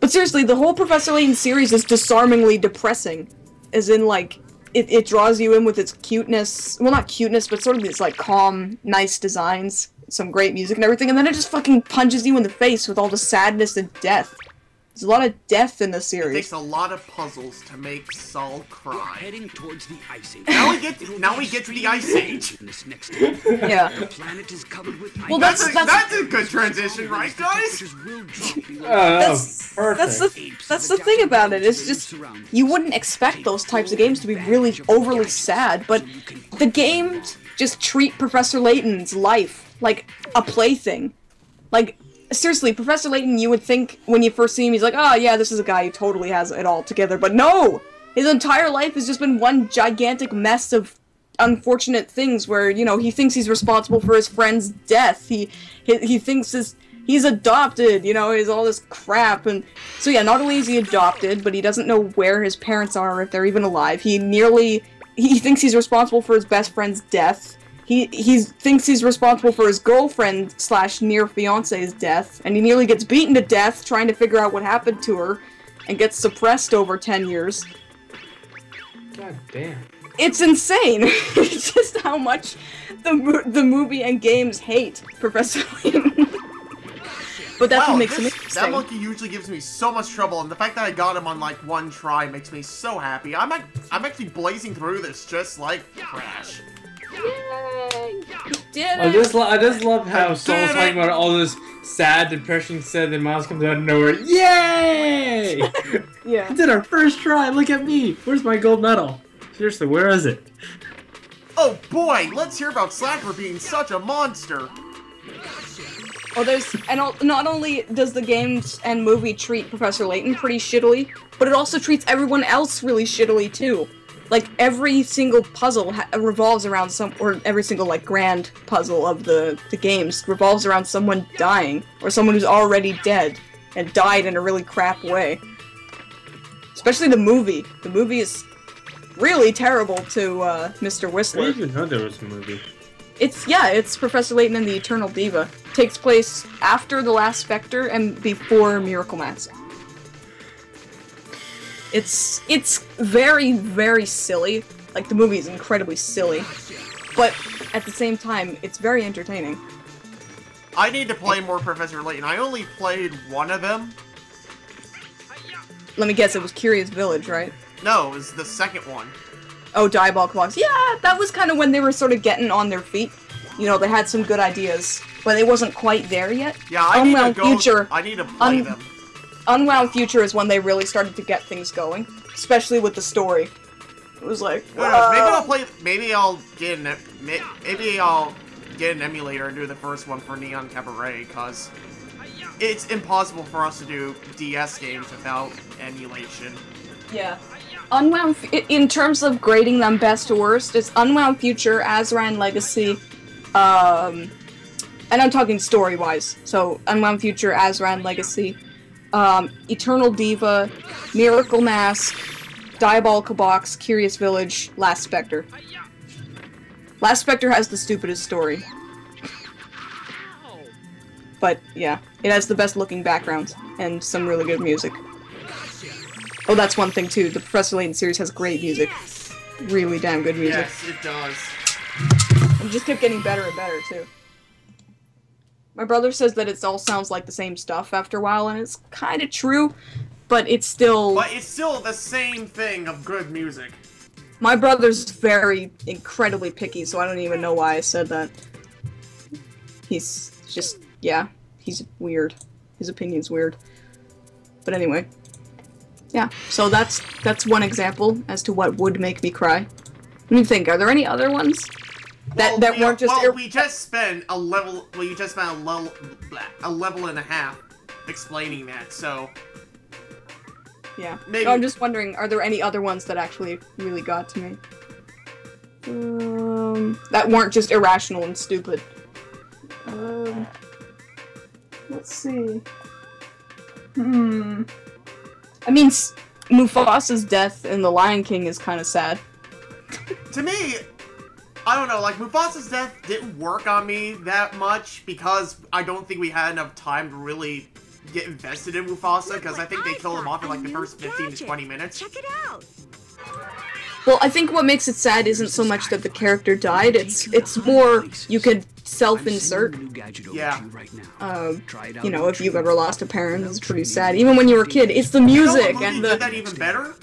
But seriously, the whole Professor Layton series is disarmingly depressing. As in, like, it draws you in with its cuteness. Well, not cuteness, but sort of these, like, calm, nice designs. Some great music and everything, and then it just fucking punches you in the face with all the sadness and death. There's a lot of death in the series. It takes a lot of puzzles to make Saul cry. Heading towards the ice age. Now we get to the ice age. Yeah. The planet is covered with ice. Well, That's a good transition, right, guys? That's the thing about it. It's just you wouldn't expect those types of games to be really overly sad, but the games just treat Professor Layton's life like a plaything. Like, seriously, Professor Layton, you would think when you first see him, he's like, oh yeah, this is a guy who totally has it all together, but no! His entire life has just been one gigantic mess of unfortunate things where, you know, he thinks he's responsible for his friend's death, he thinks he's adopted, you know, he's all this crap, and so yeah, not only is he adopted, but he doesn't know where his parents are, if they're even alive. He thinks he's responsible for his best friend's death. He thinks he's responsible for his girlfriend / near fiance's death, and he nearly gets beaten to death trying to figure out what happened to her, and gets suppressed over 10 years. God damn. It's insane! It's just how much the movie and games hate Professor Layton. But that's what makes him interesting. That monkey usually gives me so much trouble, and the fact that I got him on, like, one try makes me so happy. I'm actually blazing through this just like Crash. Yay! You did I it! just love how Saul's talking about all this sad, depression stuff, and Miles comes out of nowhere. Yay! Yeah. We did our first try. Look at me. Where's my gold medal? Seriously, where is it? Oh boy, let's hear about Slacker being such a monster. Oh, not only does the games and movie treat Professor Layton pretty shittily, but it also treats everyone else really shittily too. Like, every single puzzle revolves around or every single, like, grand puzzle of the games revolves around someone dying, or someone who's already dead, and died in a really crap way. Especially the movie. The movie is really terrible to, Mr. I Whistler. didn't even know there was a movie. It's Professor Layton and the Eternal Diva. It takes place after The Last Spectre and before Miracle Mask. It's very, very silly. Like, the movie is incredibly silly. But, at the same time, it's very entertaining. I need to play more Professor Layton. I only played one of them. Let me guess, it was Curious Village, right? No, it was the second one. Oh, Diabolical Box. Yeah, that was kind of when they were sort of getting on their feet. You know, they had some good ideas, but it wasn't quite there yet. Yeah, I need to play them. Unwound Future is when they really started to get things going, especially with the story. It was like, maybe I'll get an emulator and do the first one for Neon Cabaret, because it's impossible for us to do DS games without emulation. Yeah. In terms of grading them best to worst, it's Unwound Future, Azran Legacy, and I'm talking story-wise, so Unwound Future, Azran Legacy, Eternal Diva, Miracle Mask, Diabolical Box, Curious Village, Last Spectre. Last Spectre has the stupidest story. But, yeah, it has the best looking backgrounds, and some really good music. Oh, that's one thing too, the Professor Layton series has great music. Really damn good music. Yes, it does. And it just kept getting better and better too. My brother says that it all sounds like the same stuff after a while, and it's kind of true, but it's still... But it's still the same thing of good music. My brother's very incredibly picky, so I don't even know why I said that. He's just, yeah, he's weird. His opinion's weird. But anyway. Yeah, so that's one example as to what would make me cry. Let me think, are there any other ones? That weren't just... Well, we just spent a level and a half explaining that, so... Yeah. Maybe. No, I'm just wondering, are there any other ones that actually really got to me? That weren't just irrational and stupid. Let's see. I mean, Mufasa's death in The Lion King is kind of sad. To me, I don't know, like, Mufasa's death didn't work on me that much because I don't think we had enough time to really get invested in Mufasa, because I think they kill him off in like the first 15 to 20 minutes. Check it out. Well, I think what makes it sad isn't so much that the character died, it's more you could self-insert. Yeah. You know, if you've ever lost a parent, it's pretty sad. Even when you were a kid, it's the music and the... did that even better?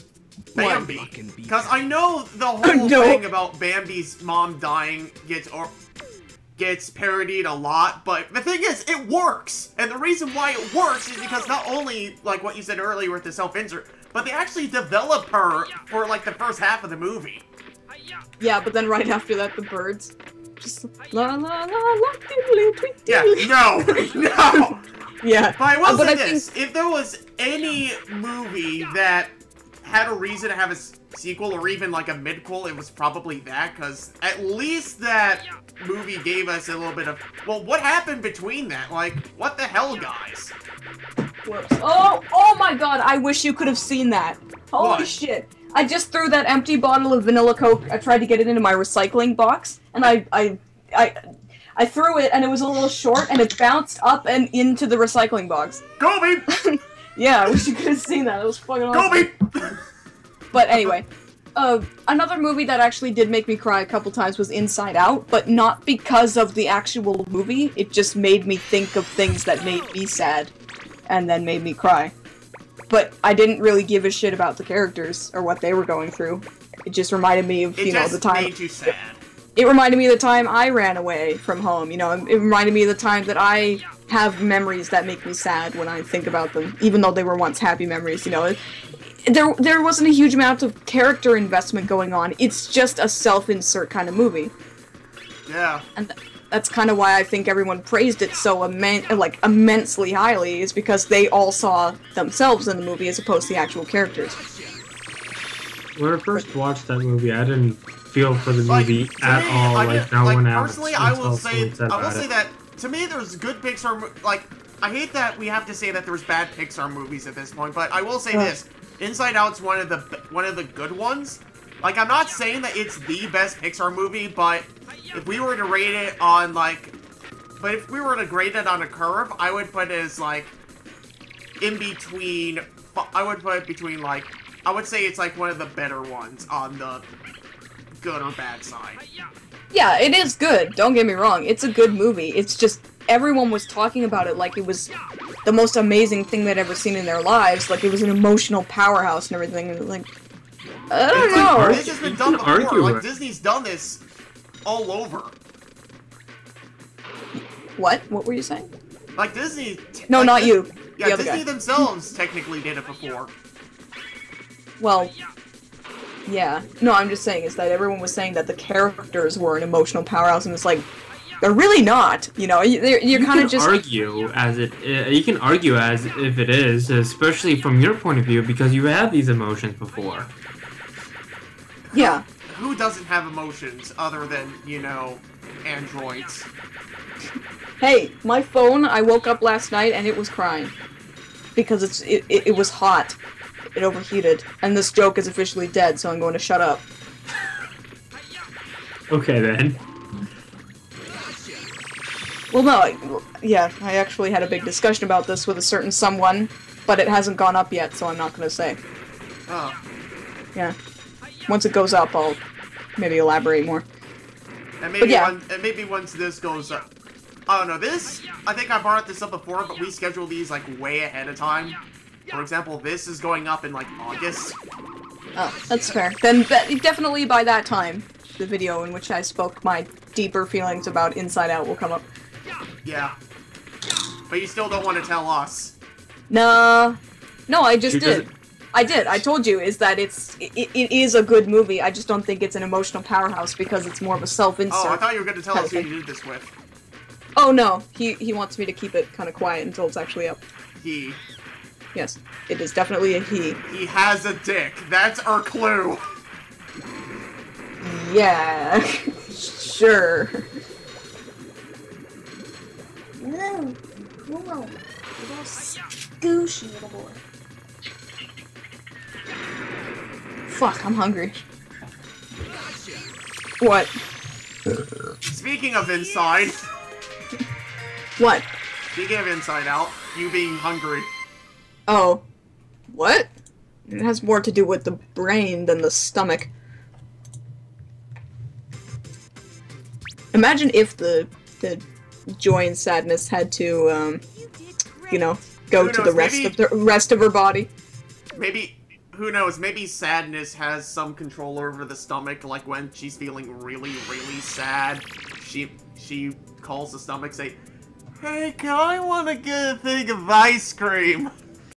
Bambi. What? Because I know the whole thing about Bambi's mom dying gets parodied a lot, but the thing is, it works! And the reason why it works is because not only, like what you said earlier with the self-insert, but they actually develop her for, like, the first half of the movie. Yeah, but then right after that, the birds. Just la la la la doodly tweet. Yeah, no! No! Yeah. But I will say I this, think... if there was any movie that had a reason to have a sequel or even like a midquel, it was probably that, because at least that movie gave us a little bit of, well, what happened between that? Like, what the hell, guys? Whoops. Oh my god, I wish you could have seen that. Holy What? shit. I just threw that empty bottle of vanilla Coke, I tried to get it into my recycling box, and I threw it, and it was a little short, and it bounced up and into the recycling box. Gobi! Yeah, I wish you could have seen that, it was fucking awesome. Gobi! But anyway, another movie that actually did make me cry a couple times was Inside Out, but not because of the actual movie, it just made me think of things that made me sad, and then made me cry. But I didn't really give a shit about the characters, or what they were going through. It just reminded me of, you know, the time... It just made you sad. It reminded me of the time I ran away from home, you know, it reminded me of the time that I have memories that make me sad when I think about them, even though they were once happy memories, you know. There wasn't a huge amount of character investment going on, it's just a self-insert kind of movie. Yeah. And that's kind of why I think everyone praised it so immensely highly, is because they all saw themselves in the movie as opposed to the actual characters. When I first watched that movie, I didn't feel for the movie at all, like no one else. Personally, I will say that, to me, there's good Pixar, like, I hate that we have to say that there's bad Pixar movies at this point, but I will say this, Inside Out's one of the good ones. Like, I'm not saying that it's the best Pixar movie, but if we were to rate it on, like, if we were to grade it on a curve, I would put it as, like, in between, I would put it between, like, I would say it's, like, one of the better ones on the good or bad side. Yeah, it is good, don't get me wrong, it's a good movie, it's just, everyone was talking about it like it was the most amazing thing they'd ever seen in their lives, like it was an emotional powerhouse and everything, and like, I don't know. This has been done before, like, Disney's done this all over. What? What were you saying? Like, Disney... No, like, not you. Yeah, the other Disney guy. themselves technically did it before. Well, yeah. No, I'm just saying is that everyone was saying that the characters were an emotional powerhouse, and it's like, they're really not. You know, you're kind of just... You can argue as if it is, especially from your point of view, because you have these emotions before. Yeah. Who doesn't have emotions other than, you know, androids? Hey, my phone, I woke up last night and it was crying. Because it was hot. It overheated. And this joke is officially dead, so I'm going to shut up. Okay, then. Well, no, I actually had a big discussion about this with a certain someone, but it hasn't gone up yet, so I'm not going to say. Oh. Yeah. Once it goes up, I'll maybe elaborate more. And maybe once this goes up. I don't know, I think I brought this up before, but we schedule these, like, way ahead of time. For example, this is going up in, like, August. Oh, that's fair. Then definitely by that time, the video in which I spoke my deeper feelings about Inside Out will come up. Yeah. But you still don't want to tell us. No, I just did. I did. I told you is that it is a good movie. I just don't think it's an emotional powerhouse because it's more of a self-insert. Oh, I thought you were going to tell us who you did this with. Oh no, he wants me to keep it kind of quiet until it's actually up. He. Yes, it is definitely a he. He has a dick. That's our clue. Yeah, sure. No, little scooshy little boy. Fuck, I'm hungry. What? Speaking of inside... What? Speaking of Inside Out, you being hungry. Oh. What? It has more to do with the brain than the stomach. Imagine if the joy and sadness had to, you know, go to the rest of her body. Maybe, who knows, maybe sadness has some control over the stomach, like when she's feeling really, really sad, she calls the stomach, say, "Hey, I want to get a thing of ice cream."